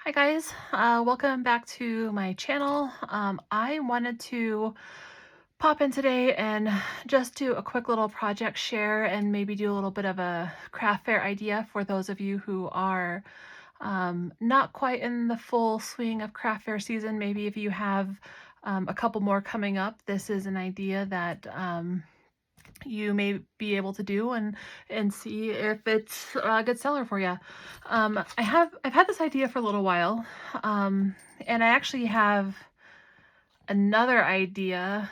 Hi guys, welcome back to my channel. I wanted to pop in today and just do a quick little project share and maybe do a little bit of a craft fair idea for those of you who are not quite in the full swing of craft fair season. Maybe if you have a couple more coming up, this is an idea that you may be able to do and see if it's a good seller for you. I've had this idea for a little while, and I actually have another idea.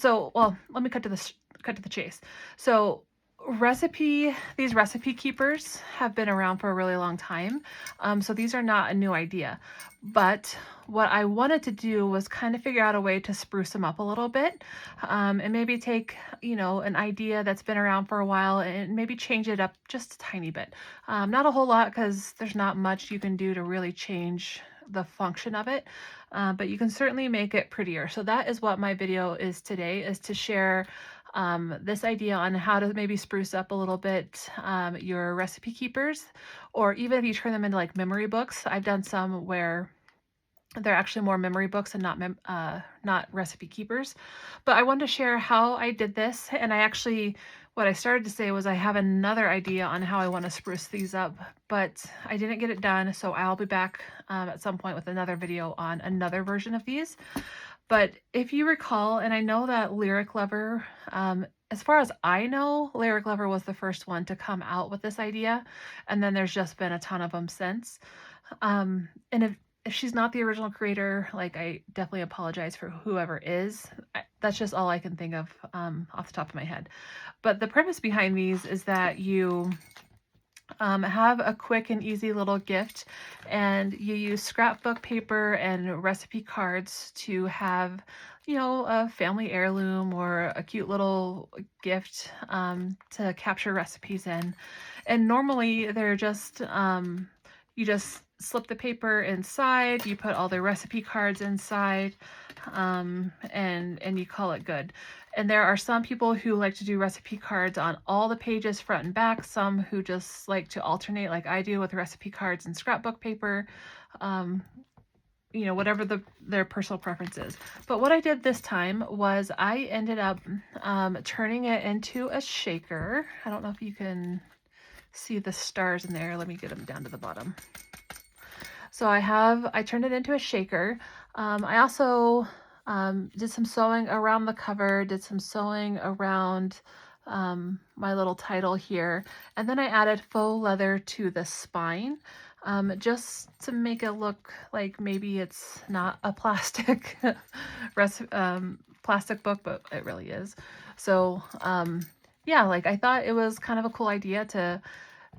Well, let me cut to the chase. So, these recipe keepers have been around for a really long time. So these are not a new idea, but what I wanted to do was kind of figure out a way to spruce them up a little bit, and maybe take, an idea that's been around for a while and maybe change it up just a tiny bit. Not a whole lot because there's not much you can do to really change the function of it, but you can certainly make it prettier. So that is what my video is today, is to share this idea on how to maybe spruce up a little bit your recipe keepers, or even if you turn them into like memory books. I've done some where they're actually more memory books and not recipe keepers. But I wanted to share how I did this, and what I started to say was I have another idea on how I want to spruce these up, but I didn't get it done, so I'll be back at some point with another video on another version of these. But if you recall, and I know that Lyric Lover, as far as I know, Lyric Lover was the first one to come out with this idea, and then there's just been a ton of them since. And if she's not the original creator, like, I definitely apologize for whoever is. That's just all I can think of off the top of my head. But the premise behind these is that you have a quick and easy little gift, and you use scrapbook paper and recipe cards to have, a family heirloom or a cute little gift to capture recipes in. And normally they're just, you just slip the paper inside, you put all the recipe cards inside, and you call it good. And there are some people who like to do recipe cards on all the pages, front and back, some who just like to alternate like I do with recipe cards and scrapbook paper, whatever their personal preference is. But what I did this time was I ended up turning it into a shaker. I don't know if you can see the stars in there. Let me get them down to the bottom. So I turned it into a shaker. I also did some sewing around the cover, did some sewing around my little title here, and then I added faux leather to the spine, just to make it look like maybe it's not a plastic plastic book, but it really is. So yeah, like, I thought it was kind of a cool idea to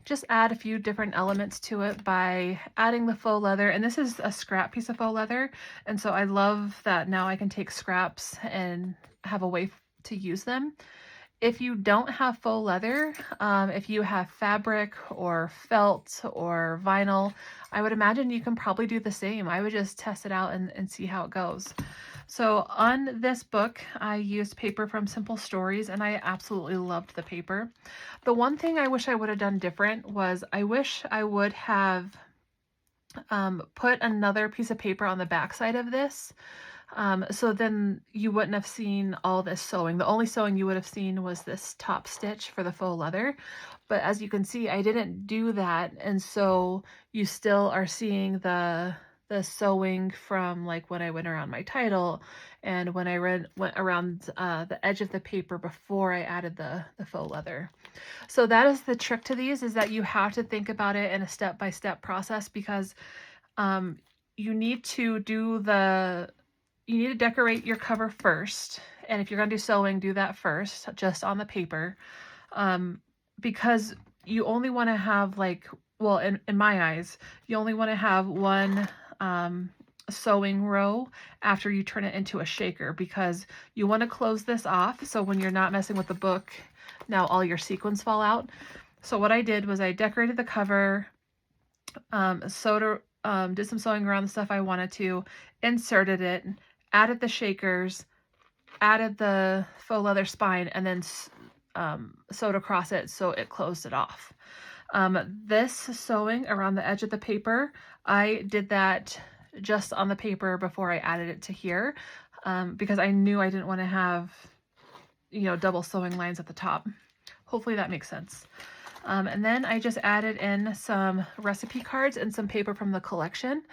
just add a few different elements to it by adding the faux leather. And this is a scrap piece of faux leather, and so I love that now I can take scraps and have a way to use them. If you don't have faux leather, if you have fabric or felt or vinyl, I would imagine you can probably do the same. I would just test it out and see how it goes. So on this book, I used paper from Simple Stories, and I absolutely loved the paper. The one thing I wish I would have done different was I wish I would have put another piece of paper on the back side of this. So then you wouldn't have seen all this sewing. The only sewing you would have seen was this top stitch for the faux leather. But as you can see, I didn't do that. And so you still are seeing the sewing from like when I went around my title and when I went around the edge of the paper before I added the faux leather. So that is the trick to these, is that you have to think about it in a step-by-step process, because you need to decorate your cover first. And if you're going to do sewing, do that first, just on the paper. Because you only want to have, like, well, in my eyes, you only want to have one sewing row after you turn it into a shaker, because you want to close this off so when you're not messing with the book, now all your sequins fall out. So what I did was I decorated the cover, did some sewing around the stuff I wanted to, inserted it, added the shakers, added the faux leather spine, and then sewed across it so it closed it off. This sewing around the edge of the paper, I did that just on the paper before I added it to here, because I knew I didn't want to have, you know, double sewing lines at the top. Hopefully that makes sense. And then I just added in some recipe cards and some paper from the collection.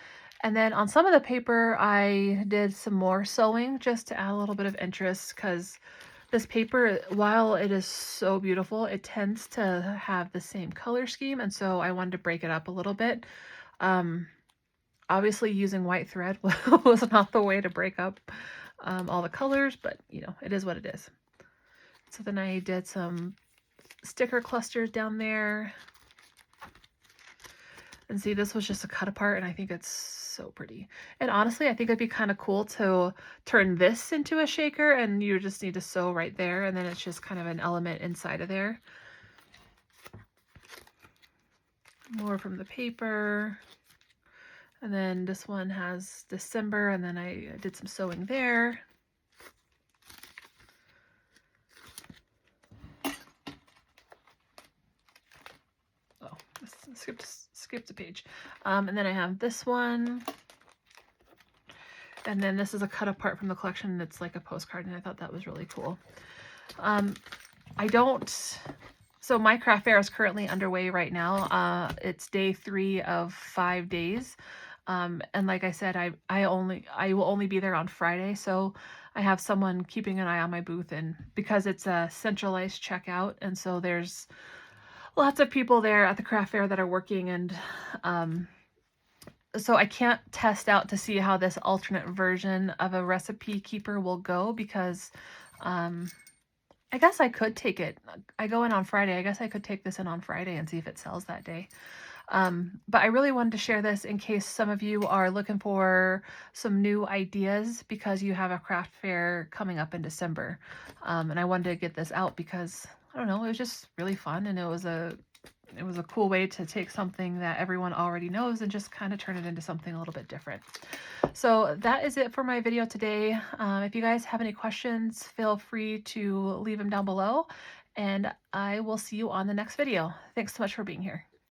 And then on some of the paper, I did some more sewing just to add a little bit of interest, because this paper, while it is so beautiful, it tends to have the same color scheme. And so I wanted to break it up a little bit. Obviously using white thread was not the way to break up all the colors, but you know, it is what it is. So then I did some sticker clusters down there. And see, this was just a cut apart, and I think it's so pretty. And honestly, I think it'd be kind of cool to turn this into a shaker, and you just need to sew right there, and then it's just kind of an element inside of there. More from the paper. And then this one has December, and then I did some sewing there. Oh, skipped a page. And then I have this one. And then this is a cut apart from the collection. It's like a postcard, and I thought that was really cool. So my craft fair is currently underway right now. It's day 3 of 5 days. And like I said, I will only be there on Friday. So I have someone keeping an eye on my booth, and because it's a centralized checkout, and so there's lots of people there at the craft fair that are working, and so I can't test out to see how this alternate version of a recipe keeper will go, because I guess I could take it. I go in on Friday. I guess I could take this in on Friday and see if it sells that day. But I really wanted to share this in case some of you are looking for some new ideas, because you have a craft fair coming up in December. And I wanted to get this out because, I don't know, it was just really fun, and it was a cool way to take something that everyone already knows and just kind of turn it into something a little bit different. So that is it for my video today. If you guys have any questions, feel free to leave them down below, and I will see you on the next video. Thanks so much for being here.